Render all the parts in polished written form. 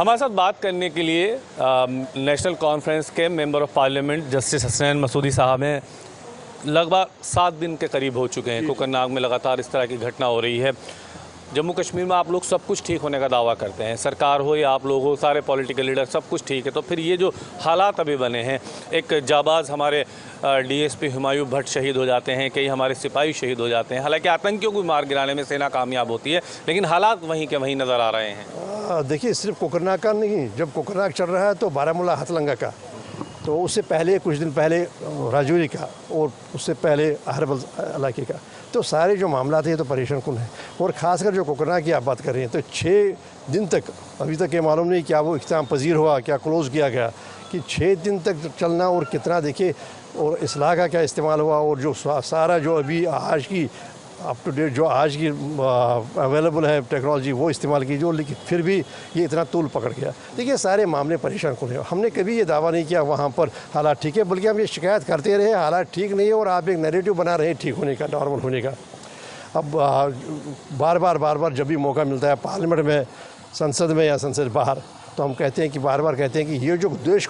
हमारे साथ बात करने के लिए नेशनल कॉन्फ्रेंस के member of Parliament Justice Hasnain Masoodi साहब हैं। लगभग 7 दिन के करीब हो चुके हैं कोकरनाग में लगातार इस तरह की घटना हो रही है। जम्मू कश्मीर में आप लोग सब कुछ ठीक होने का दावा करते हैं, सरकार हो या आप लोग हो, सारे पॉलिटिकल लीडर, सब कुछ ठीक है। तो फिर ये जो हालात अभी बने हैं, एक जाबाज हमारे डीएसपी हुमायूं भट्ट शहीद हो जाते हैं, कई हमारे सिपाही शहीद हो जाते हैं। हालांकि आतंकियों को मार गिराने में सेना कामयाब होती है, लेकिन हालात वहीं के वहीं नज़र आ रहे हैं। देखिए, सिर्फ कोकरनाग का नहीं, जब कोकरनाग चल रहा है तो बारामूला हथलंगा का, तो उससे पहले कुछ दिन पहले राजौरी का, और उससे पहले अहरबल इलाके का, तो सारे जो मामला थे तो परेशान कुन है। और ख़ासकर जो कोकरनाग की आप बात कर रहे हैं, तो 6 दिन तक अभी तक ये मालूम नहीं क्या वो इख्तिताम पजीर हुआ, क्या क्लोज़ किया गया, कि 6 दिन तक चलना, और कितना देखिए, और इसलाह का क्या इस्तेमाल हुआ, और जो सारा जो अभी आज की अप टू डेट जो आज की अवेलेबल है टेक्नोलॉजी वो इस्तेमाल की, जो लेकिन फिर भी ये इतना तूल पकड़ गया। देखिए, सारे मामले परेशान कुन है। हमने कभी ये दावा नहीं किया वहाँ पर हालात ठीक है, बल्कि हम ये शिकायत करते रहे हालात ठीक नहीं है, और आप एक नैरेटिव बना रहे हैं ठीक होने का, नॉर्मल होने का। अब बार बार जब भी मौका मिलता है पार्लियामेंट में, संसद में या संसद बाहर, तो हम कहते हैं कि बार बार कहते हैं कि ये जो देश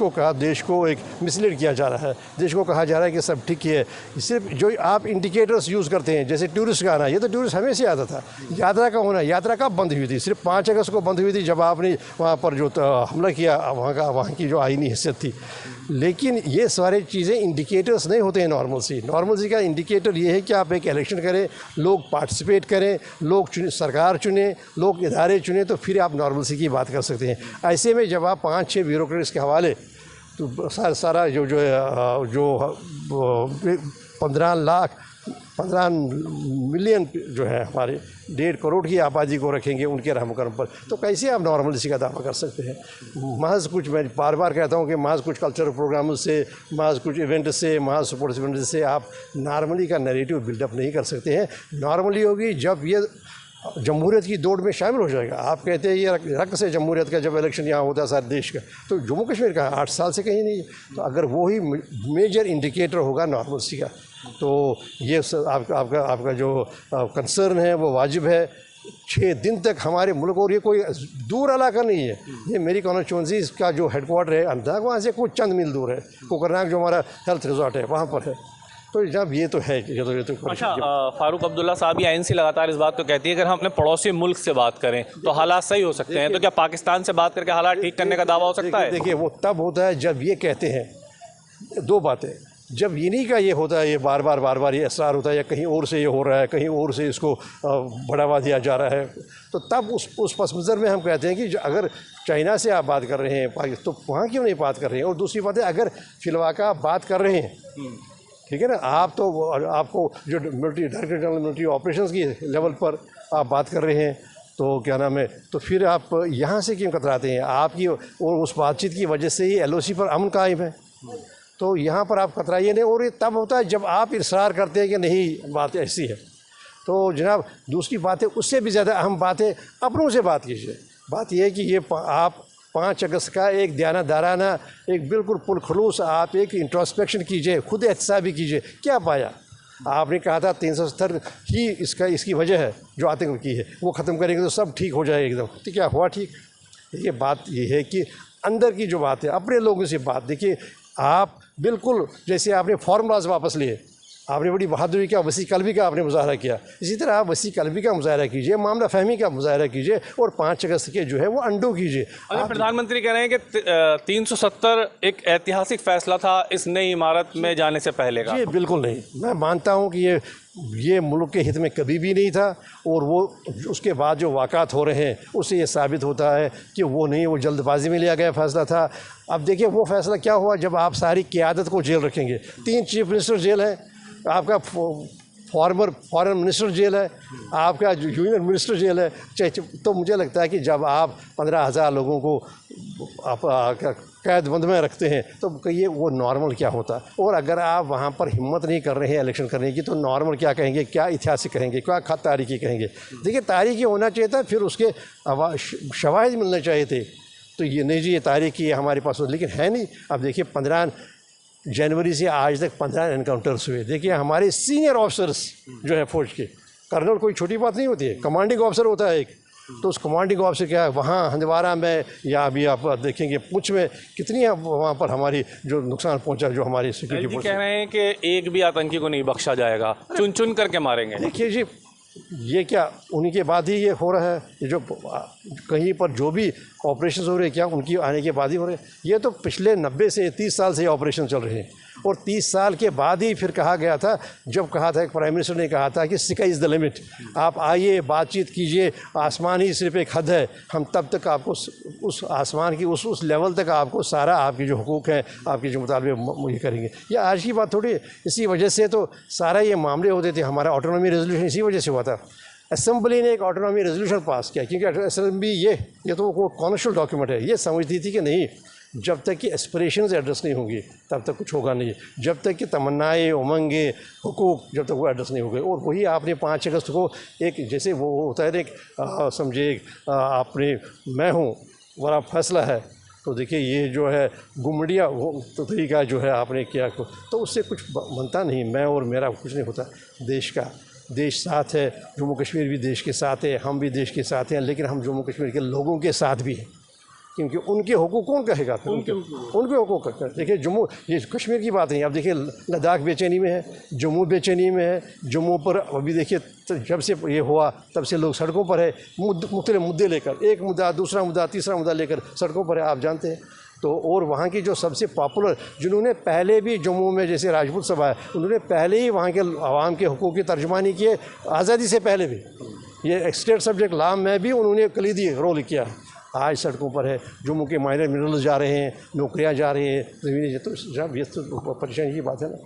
को एक मिसलीड किया जा रहा है, देश को कहा जा रहा है कि सब ठीक है। सिर्फ जो आप इंडिकेटर्स यूज़ करते हैं, जैसे टूरिस्ट का आना, ये तो टूरिस्ट हमेशा आता था। यात्रा का होना, यात्रा कब बंद हुई थी? सिर्फ 5 अगस्त को बंद हुई थी, जब आपने वहाँ पर जो हमला किया, वहाँ की जो आईनी हैसियत थी। लेकिन ये सारी चीज़ें इंडिकेटर्स नहीं होते हैं नॉर्मल सी का इंडिकेटर ये है कि आप एक इलेक्शन करें, लोग पार्टिसिपेट करें, लोग सरकार चुने, लोग इदारे चुने, तो फिर आप नॉर्मल सी की बात कर सकते हैं। ऐसे में जब आप 5-6 ब्यूरोक्रेट्स के हवाले, तो सारा जो 15 मिलियन जो है हमारे 1.5 करोड़ की आबादी को रखेंगे उनके रहमकरम पर, तो कैसे आप नॉर्मलिटी का दावा कर सकते हैं? महज कुछ, मैं बार बार कहता हूँ कि महज कुछ कल्चरल प्रोग्राम से, महज कुछ इवेंट से, महज स्पोर्ट्स इवेंट से आप नॉर्मली का नैरेटिव बिल्डअप नहीं कर सकते हैं। नॉर्मली होगी जब ये जमहूरियत की दौड़ में शामिल हो जाएगा। आप कहते हैं ये रक्त से जमहूरियत का जब इलेक्शन यहाँ होता है सारे देश का, तो जम्मू कश्मीर का 8 साल से कहीं नहीं है। तो अगर वही मेजर इंडिकेटर होगा नॉर्मलसी का, तो ये आपका जो कंसर्न है वो वाजिब है। 6 दिन तक हमारे मुल्क, और ये कोई दूर इलाका नहीं है, ये मेरी कॉन्स्टिट्यूंसी का जो हेडक्वार्टर है अनंतनाग, वहाँ से कुछ चंद मील दूर है। कोकरनाग जो हमारा हेल्थ रिजॉर्ट है वहाँ पर है। तो जब ये तो है, ये तो अच्छा, फारूक अब्दुल्ला साहब, ये आईएनसी लगातार इस बात को कहती है, अगर हम अपने पड़ोसी मुल्क से बात करें तो हालात सही हो सकते हैं, तो क्या पाकिस्तान से बात करके हालात ठीक करने का दावा हो सकता है? देखिए, वो तब होता है जब ये कहते हैं 2 बातें, जब इन्हीं का ये होता है, ये बार बार ये असरार होता है, या कहीं और से ये हो रहा है, कहीं और से इसको बढ़ावा दिया जा रहा है, तो तब उस पस मंज़र में हम कहते हैं कि अगर चाइना से आप बात कर रहे हैं पाकिस्तान, तो वहाँ क्यों नहीं बात कर रहे हैं? और दूसरी बात है, अगर फिलवाका आप बात कर रहे हैं, ठीक है ना, आप तो आपको जो military director general military operations की लेवल पर आप बात कर रहे हैं, तो क्या नाम है, तो फिर आप यहाँ से क्यों कतराते हैं? आपकी और उस बातचीत की वजह से ही LOC पर अमन कायम है, तो यहाँ पर आप कतराइए नहीं। और ये तब होता है जब आप इसरार करते हैं कि नहीं बात ऐसी है। तो जनाब, दूसरी बात है, उससे भी ज़्यादा अहम बात है, अपनों से बात कीजिए। बात यह है कि ये आप 5 अगस्त का एक दयानतदाराना, एक बिल्कुल पुरखलूस आप एक इंट्रोस्पेक्शन कीजिए, खुद एहतसाबी कीजिए। क्या पाया? आपने कहा था 370 ही इसकी वजह है जो आतंक की है, वो ख़त्म करेंगे तो सब ठीक हो जाएगा एकदम। तो क्या हुआ ठीक? ये बात ये है कि अंदर की जो बात है, अपने लोगों से बात। देखिए, आप बिल्कुल जैसे आपने फार्मूलाज वापस लिए, आपने बड़ी बहादुरी का, वसी कल्बी का आपने मुजाहरा किया, इसी तरह आप वसी कल्बी का मुजाहरा कीजिए, मामला फहमी का मुजाहरा कीजिए, और 5 अगस्त के जो है वो अंडो कीजिए। अगर प्रधानमंत्री कह रहे हैं कि 370 एक ऐतिहासिक फैसला था इस नई इमारत में जाने से पहले का, जी बिल्कुल नहीं। मैं मानता हूँ कि ये मुल्क के हित में कभी भी नहीं था, और वो उसके बाद जो वाक़ात हो रहे हैं उससे ये साबित होता है कि वो नहीं, वो जल्दबाजी में लिया गया फ़ैसला था। अब देखिए, वो फ़ैसला क्या हुआ जब आप सारी क़यादत को जेल रखेंगे। 3 चीफ मिनिस्टर जेल है, आपका फॉरेन मिनिस्टर जेल है, आपका यूनियन मिनिस्टर जेल है। तो मुझे लगता है कि जब आप 15,000 लोगों को आप कैदबंद में रखते हैं, तो कहिए वो नॉर्मल क्या होता? और अगर आप वहाँ पर हिम्मत नहीं कर रहे हैं इलेक्शन करने की, तो नॉर्मल क्या कहेंगे, क्या ऐतिहासिक कहेंगे, क्या तारीखी कहेंगे? देखिए, तारीखी होना चाहिए था, फिर उसके शवाहिद मिलने चाहिए थे। तो ये नहीं जी, ये तारीखी है हमारे पास, लेकिन है नहीं। अब देखिए, 15 जनवरी से आज तक 15 एनकाउंटर्स हुए। देखिए, हमारे सीनियर ऑफिसर्स जो है फ़ौज के, कर्नल कोई छोटी बात नहीं होती है, कमांडिंग ऑफिसर होता है एक, तो उस कमांडिंग ऑफिसर क्या है वहाँ हंदवारा में या अभी आप देखेंगे पुंछ में कितनी वहाँ पर हमारी जो नुकसान पहुँचा जो हमारी सिक्योरिटी कह रहे हैं कि एक भी आतंकी को नहीं बख्शा जाएगा, चुन चुन करके मारेंगे। देखिए जी, ये क्या उन्हीं के बाद ही ये हो रहा है, ये जो कहीं पर जो भी ऑपरेशन हो रहे हैं क्या उनकी आने के बाद ही हो रहे हैं। ये तो पिछले 90 से 30 साल से ये ऑपरेशन चल रहे हैं और 30 साल के बाद ही फिर कहा गया था, जब कहा था, एक प्राइम मिनिस्टर ने कहा था कि स्काई इज़ द लिमिट, आप आइए बातचीत कीजिए, आसमान ही सिर्फ एक हद है, हम तब तक आपको उस आसमान की उस लेवल तक आपको सारा आपके जो हुकूक हैं आपके जो मुतालबे ये करेंगे। ये आज की बात थोड़ी, इसी वजह से तो सारा ये मामले होते थे। हमारा ऑटोनॉमी रेजोल्यूशन इसी वजह से हुआ था। असेंबली ने एक ऑटोनॉमी रेजोल्यूशन पास किया क्योंकि असेंबली ये तो वो कॉन्स्टिट्यूशनल डॉक्यूमेंट है, ये समझती थी कि नहीं जब तक कि एस्पिरेशंस एड्रेस नहीं होंगी तब तक कुछ होगा नहीं, जब तक कि तमन्नाएं उमंगे हुकूक जब तक वो एड्रेस नहीं होंगे। और वही आपने 5 अगस्त को एक जैसे वो होता है एक समझे आपने मैं हूँ बड़ा फैसला है, तो देखिए ये जो है गुमड़िया वो तो तरीका जो है आपने किया तो उससे कुछ बनता नहीं, मैं और मेरा कुछ नहीं होता। देश साथ है, जम्मू कश्मीर भी देश के साथ है, हम भी देश के साथ हैं, लेकिन हम जम्मू कश्मीर के लोगों के साथ भी हैं क्योंकि उनके हुकूक कौन कहेगा फिर उनके हुकूक का। देखिए जम्मू, ये कश्मीर की बात नहीं, अब देखिए लद्दाख बेचैनी में है, जम्मू बेचैनी में है। जम्मू पर अभी देखिए जब से ये हुआ तब से लोग सड़कों पर है, मुख्तलिफ मुद्दे लेकर, एक मुद्दा दूसरा मुद्दा तीसरा मुद्दा लेकर सड़कों पर है, आप जानते हैं। तो और वहाँ की जो सबसे पॉपुलर, जिन्होंने पहले भी जम्मू में जैसे राजपूत सभा है, उन्होंने पहले ही वहाँ के आवाम के हुकूक की तर्जुमानी किए, आज़ादी से पहले भी। ये स्टेट सब्जेक्ट लॉ में भी उन्होंने कलीदी रोल किया। आज सड़कों पर है, जम्मू के माइनर मिनरल्स जा रहे हैं, नौकरियां जा रही हैं, ज़मीनें, तो ये तो परेशानी की बात है ना।